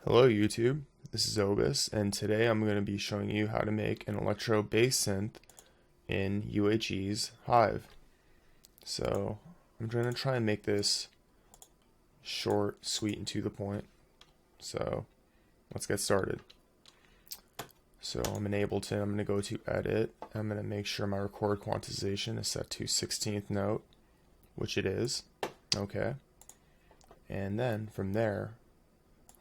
Hello YouTube, this is OBIS, and today I'm going to be showing you how to make an electro bass synth in UHE's HIVE. So I'm going to try and make this short, sweet, and to the point. So let's get started. So I'm in Ableton, I'm going to go to Edit, I'm going to make sure my record quantization is set to 16th note, which it is. Okay. And then from there,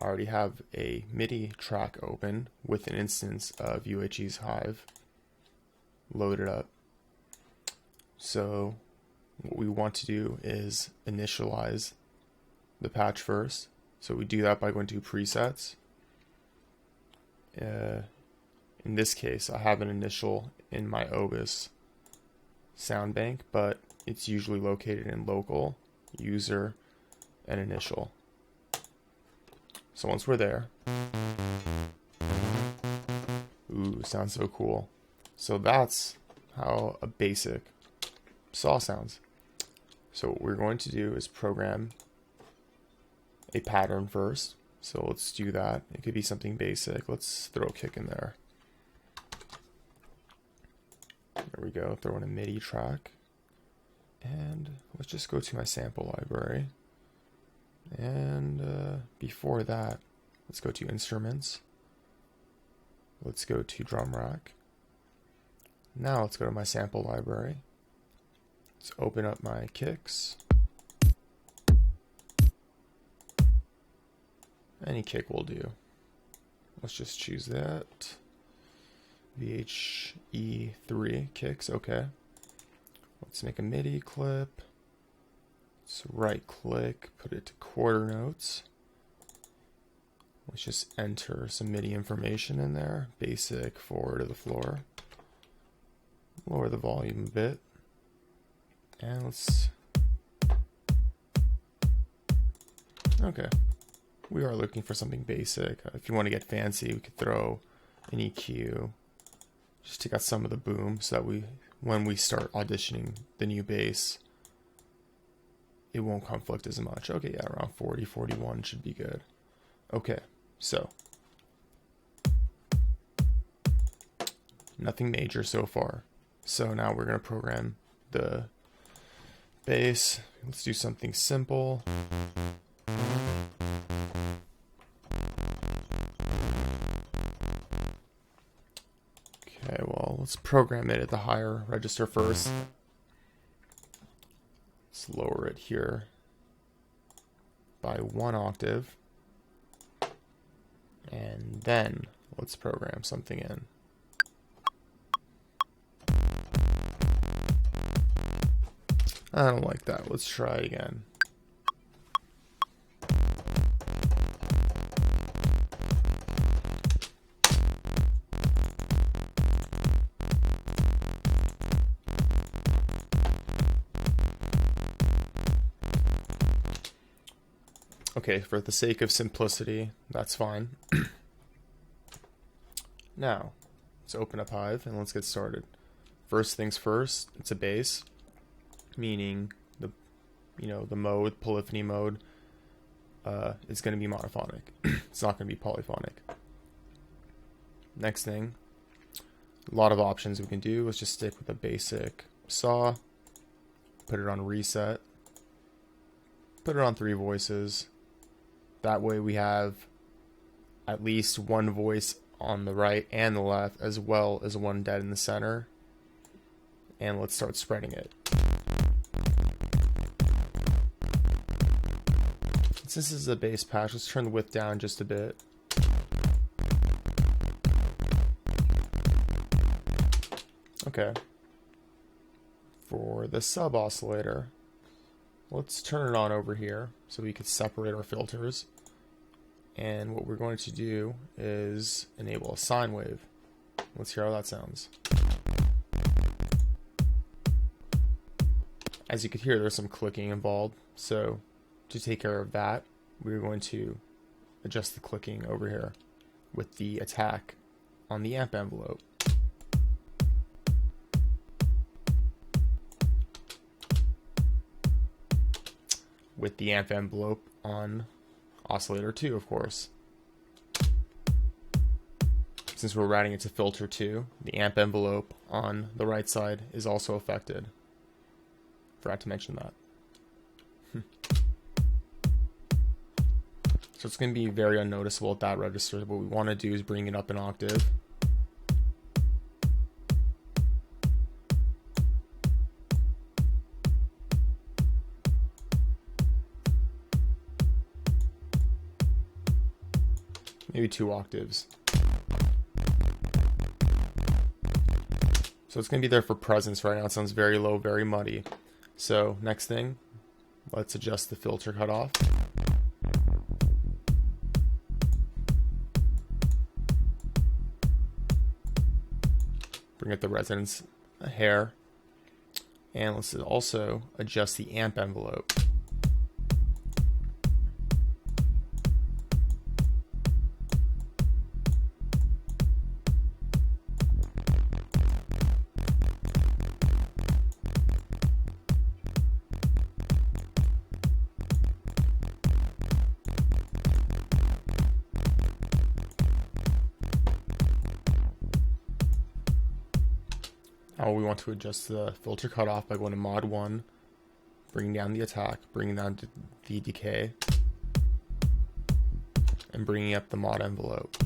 I already have a MIDI track open with an instance of UHE's HIVE loaded up. So what we want to do is initialize the patch first. So we do that by going to presets. In this case, I have an initial in my OBIS sound bank, but it's usually located in local, user, and initial. So once we're there, ooh, sounds so cool. So that's how a basic saw sounds. So what we're going to do is program a pattern first. So let's do that. It could be something basic. Let's throw a kick in there. There we go, throw in a MIDI track. And let's just go to my sample library. And before that, let's go to instruments. Let's go to drum rack. Now let's go to my sample library. Let's open up my kicks. Any kick will do. Let's just choose that. VHE3 kicks, okay. Let's make a MIDI clip. Let's right click, put it to quarter notes. Let's just enter some MIDI information in there. Basic, 4 to the floor. Lower the volume a bit. And let's... Okay. We are looking for something basic. If you want to get fancy, we could throw an EQ. Just take out some of the boom so that when we start auditioning the new bass, it won't conflict as much. Okay, yeah, around 40, 41 should be good. Okay, so nothing major so far. So now we're going to program the bass. Let's do something simple. Okay, well, let's program it at the higher register first. Let's lower it here by 1 octave. And then let's program something in. I don't like that. Let's try again. Okay, for the sake of simplicity, that's fine. Now, let's open up HIVE and let's get started. First things first, it's a bass, meaning the mode, polyphony mode, is going to be monophonic. It's not going to be polyphonic. Next thing, a lot of options we can do. Let's just stick with a basic saw, put it on reset, put it on 3 voices. That way we have at least one voice on the right and the left, as well as one dead in the center. And let's start spreading it. Since this is a bass patch, let's turn the width down just a bit. Okay. For the sub oscillator, let's turn it on over here so we could separate our filters. And what we're going to do is enable a sine wave. Let's hear how that sounds. As you could hear, there's some clicking involved. So to take care of that, we're going to adjust the clicking over here with the attack on the amp envelope. With the amp envelope on oscillator 2, of course. since we're routing it to filter 2, the amp envelope on the right side is also affected. Forgot to mention that. So it's going to be very unnoticeable at that register. What we want to do is bring it up an octave. Maybe 2 octaves. So it's going to be there for presence right now. It sounds very low, very muddy. So next thing, let's adjust the filter cutoff. Bring up the resonance a hair. And let's also adjust the amp envelope. Now we want to adjust the filter cutoff by going to mod 1, bringing down the attack, bringing down the decay, and bringing up the mod envelope.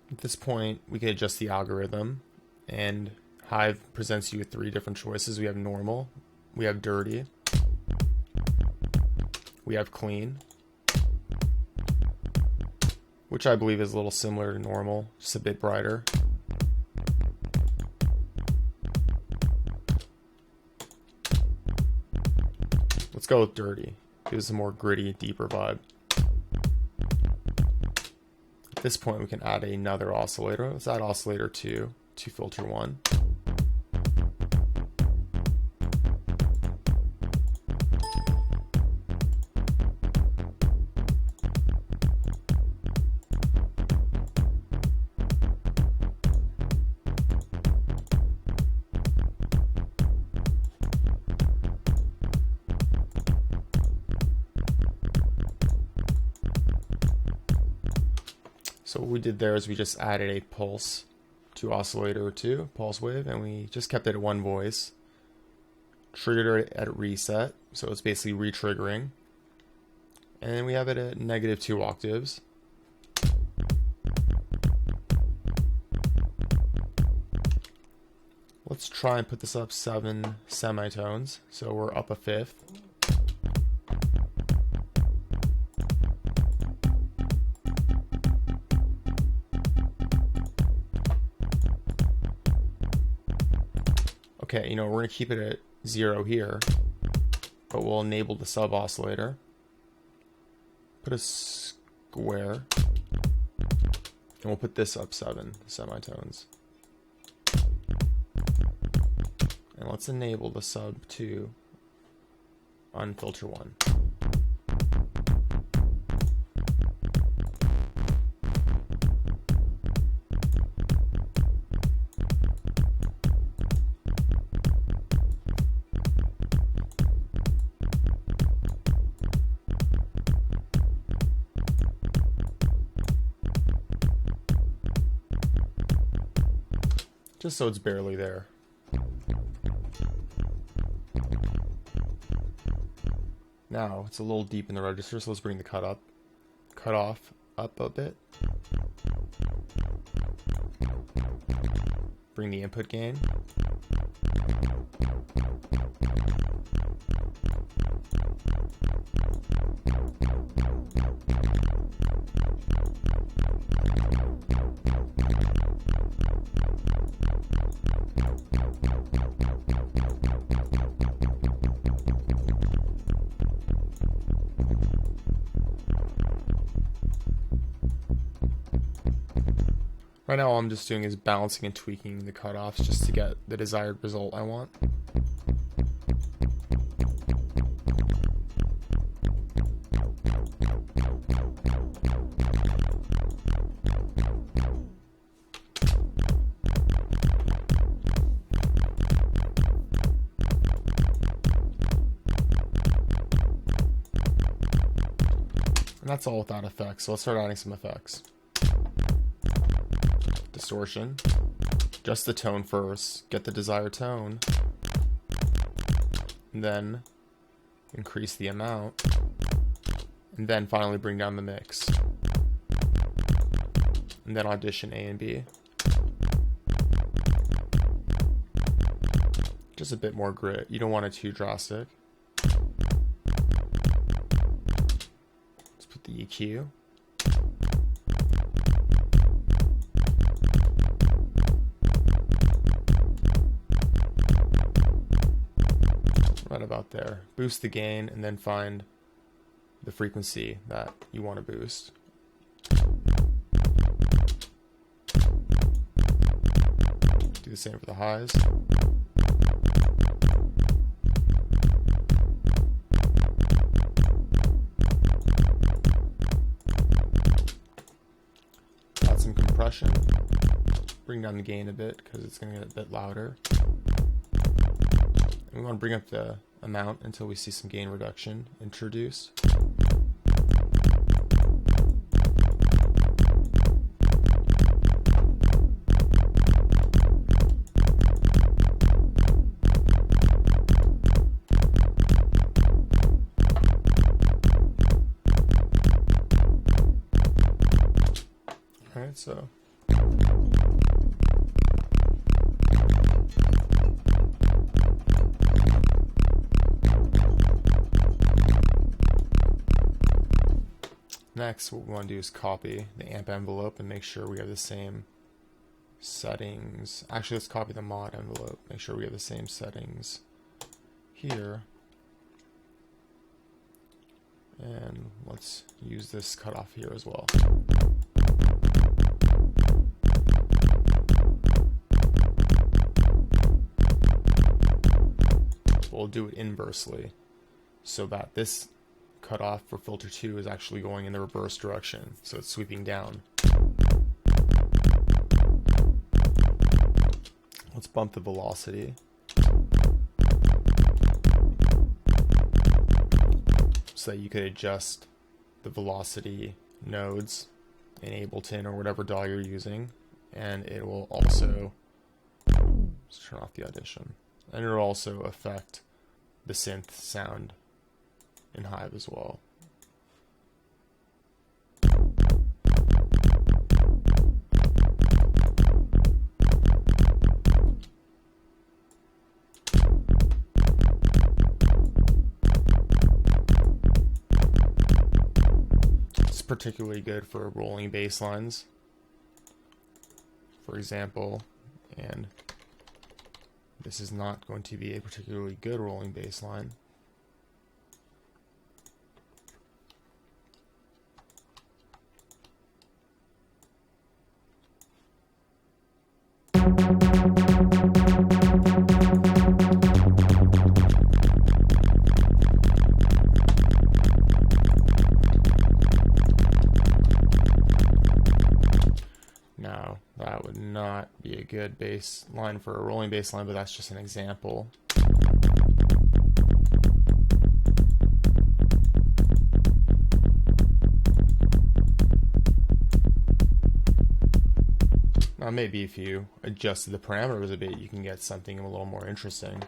At this point, we can adjust the algorithm, and HIVE presents you with 3 different choices. We have normal, we have dirty, we have clean, which I believe is a little similar to normal, just a bit brighter. Let's go with dirty. Gives a more gritty, deeper vibe. At this point, we can add another oscillator. Let's add oscillator 2 to filter 1. So what we did there is we just added a pulse to oscillator 2, pulse wave, and we just kept it at 1 voice. Triggered it at reset, so it's basically re-triggering. And then we have it at -2 octaves. Let's try and put this up 7 semitones, so we're up a fifth. Okay, we're going to keep it at 0 here, but we'll enable the sub oscillator. Put a square, and we'll put this up 7 semitones. And let's enable the sub 2 on filter 1. Just so it's barely there. Now it's a little deep in the register, so let's bring the cutoff up a bit. Bring the input gain. Right now all I'm just doing is balancing and tweaking the cutoffs just to get the desired result I want. And that's all without effects, so let's start adding some effects. Distortion. Just the tone first. Get the desired tone. And then increase the amount. And then finally bring down the mix. And then audition A and B. Just a bit more grit. You don't want it too drastic. Let's put the EQ. Right about there. Boost the gain and then find the frequency that you want to boost. Do the same for the highs. Add some compression. Bring down the gain a bit because it's going to get a bit louder. And we want to bring up the amount until we see some gain reduction introduced. Alright, so next, what we want to do is copy the amp envelope and make sure we have the same settings. Actually, let's copy the mod envelope, make sure we have the same settings here. And let's use this cutoff here as well. We'll do it inversely so that this cutoff for filter 2 is actually going in the reverse direction, so it's sweeping down. Let's bump the velocity. So that you could adjust the velocity nodes in Ableton or whatever DAW you're using, and it will also, let's turn off the audition, and it will also affect the synth sound in HIVE as well. It's particularly good for rolling bass lines, for example, and this is not going to be a particularly good rolling bass line. Now, that would not be a good bass line for a rolling bass line, but that's just an example. Now, maybe if you adjusted the parameters a bit, you can get something a little more interesting.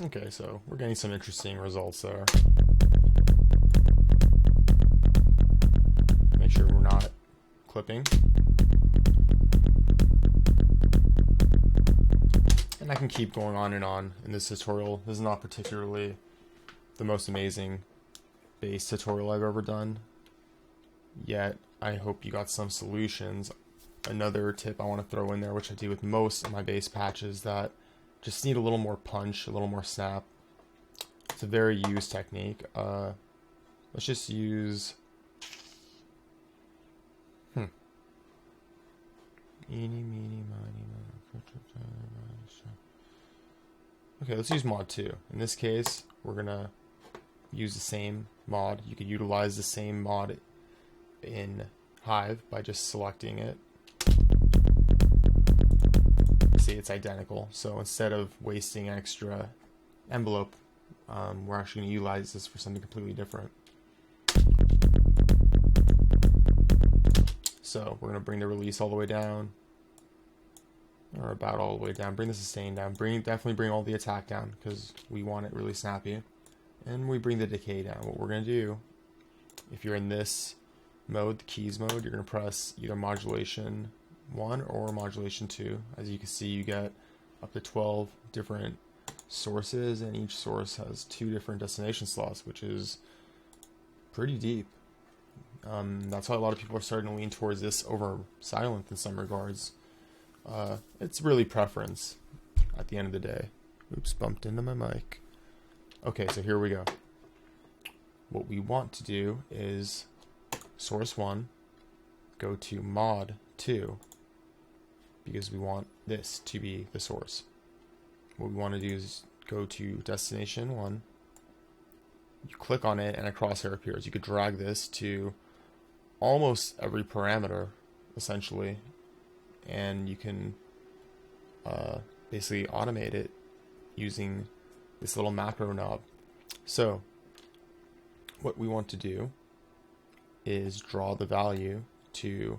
Okay, so we're getting some interesting results there. Make sure we're not clipping. And I can keep going on and on in this tutorial. This is not particularly the most amazing bass tutorial I've ever done, yet I hope you got some solutions. Another tip I want to throw in there, which I do with most of my bass patches, that just need a little more punch, a little more snap. It's a very used technique. Let's just use eeny, meeny, miny, Okay, let's use mod 2. In this case, we're gonna use the same mod. You could utilize the same mod in Hive by just selecting it. See, it's identical. So instead of wasting extra envelope, we're actually going to utilize this for something completely different. So we're going to bring the release all the way down, or about all the way down. Bring the sustain down. Definitely bring all the attack down because we want it really snappy. And we bring the decay down. What we're going to do, if you're in this mode, the keys mode, you're going to press either modulation 1 or modulation 2. As you can see, you get up to 12 different sources, and each source has 2 different destination slots, which is pretty deep. That's why a lot of people are starting to lean towards this over silent in some regards. It's really preference at the end of the day. Oops, bumped into my mic. Okay, so here we go. What we want to do is source 1, go to mod 2, because we want this to be the source. What we want to do is go to destination 1, you click on it and a crosshair appears. You could drag this to almost every parameter, essentially, and you can basically automate it using this little macro knob. So what we want to do is draw the value to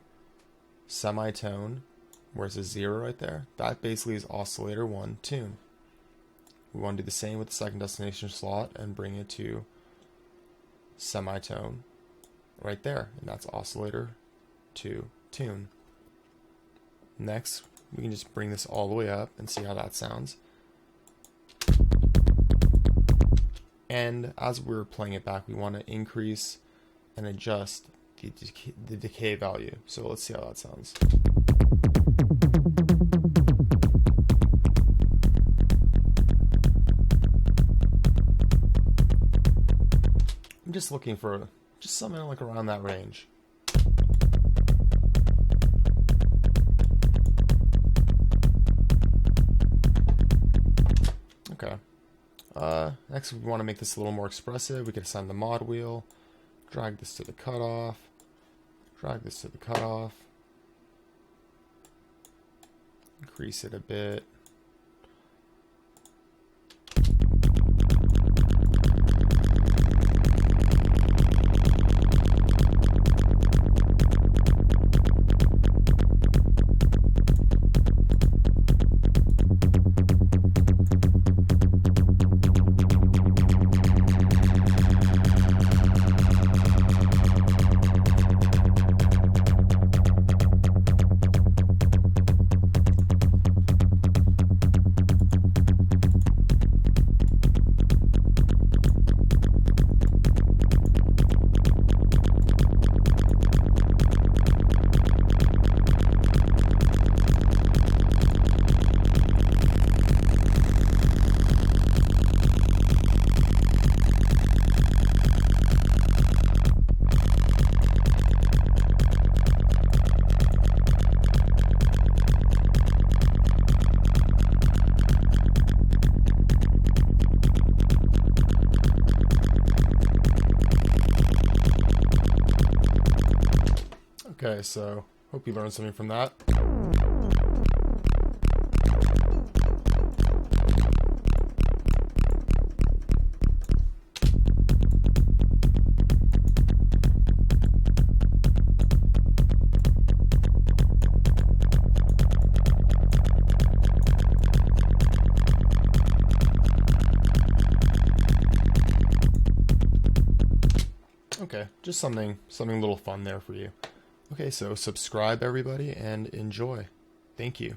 semitone, where it says 0 right there. That basically is oscillator 1 tune. We want to do the same with the second destination slot and bring it to semitone right there, and that's oscillator 2 tune. Next, we can just bring this all the way up and see how that sounds. And as we're playing it back, we want to increase and adjust the decay value. So let's see how that sounds. I'm just looking for just something like around that range. Okay. Next, we want to make this a little more expressive. We can assign the mod wheel, drag this to the cutoff, drag this to the cutoff, increase it a bit. Okay, so hope you learned something from that. Okay, just something a little fun there for you. Okay, so subscribe everybody and enjoy. Thank you.